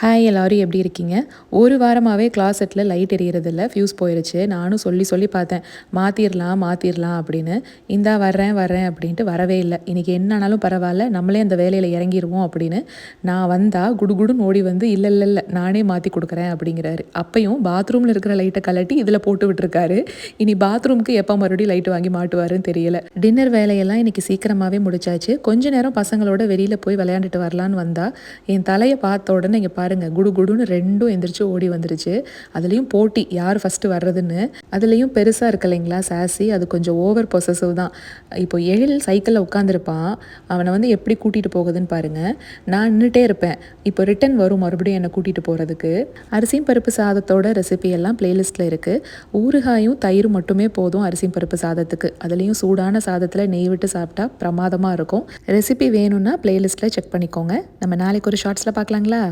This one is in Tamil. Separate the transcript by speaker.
Speaker 1: ஹாய் எல்லோரும் எப்படி இருக்கீங்க? ஒரு வாரமாகவே கிளாசெட்டில் லைட் எரியறதில்ல, ஃப்யூஸ் போயிருச்சு. நானும் சொல்லி சொல்லி பார்த்தேன், மாற்றிடலாம் மாற்றிடலாம் அப்படின்னு. இந்தா வர்றேன் வர்றேன் அப்படின்ட்டு வரவே இல்லை. இன்றைக்கி என்ன ஆனாலும் பரவாயில்ல, நம்மளே அந்த வேலையில் இறங்கிடுவோம் அப்படின்னு. நான் வந்தால் குடுகுடுன்னு ஓடி வந்து இல்லை இல்லை இல்லை நானே மாற்றி கொடுக்குறேன் அப்படிங்கிறாரு. அப்பையும் பாத்ரூமில் இருக்கிற லைட்டை கலட்டி இதில் போட்டு விட்டுருக்காரு. இனி பாத்ரூமுக்கு எப்போ மறுபடியும் லைட்டு வாங்கி மாட்டுவாருன்னு தெரியல. டின்னர் வேலையெல்லாம் இன்றைக்கி சீக்கிரமாகவே முடிச்சாச்சு. கொஞ்ச நேரம் பசங்களோட வெளியில் போய் விளையாண்டுட்டு வரலான்னு வந்தால் என் தலையை பார்த்த உடனே இங்கே பாருங்கள், குடு குடுன்னு ரெண்டும் எந்திரிச்சு ஓடி வந்துருச்சு. அதுலேயும் போட்டி, யார் ஃபஸ்ட்டு வர்றதுன்னு. அதுலேயும் பெருசாக இருக்கு இல்லைங்களா சாசி, அது கொஞ்சம் ஓவர் பொசசிவ் தான். இப்போ எழில் சைக்கிளில் உட்காந்துருப்பான், அவனை வந்து எப்படி கூட்டிகிட்டு போகுதுன்னு பாருங்கள். நான் நின்றுட்டே இருப்பேன், இப்போ ரிட்டன் வரும் மறுபடியும் என்னை கூட்டிகிட்டு போகிறதுக்கு. அரிசியும் பருப்பு சாதத்தோட ரெசிபி எல்லாம் பிளேலிஸ்ட்டில் இருக்குது. ஊறுகாயும் தயிரும் மட்டுமே போதும் அரிசியும் பருப்பு சாதத்துக்கு. அதுலேயும் சூடான சாதத்தில் நெய் விட்டு சாப்பிட்டா பிரமாதமாக இருக்கும். ரெசிபி வேணும்னா பிளேலிஸ்ட்டில் செக் பண்ணிக்கோங்க. நம்ம நாளைக்கு ஒரு ஷார்ட்ஸில் பார்க்கலாங்களா?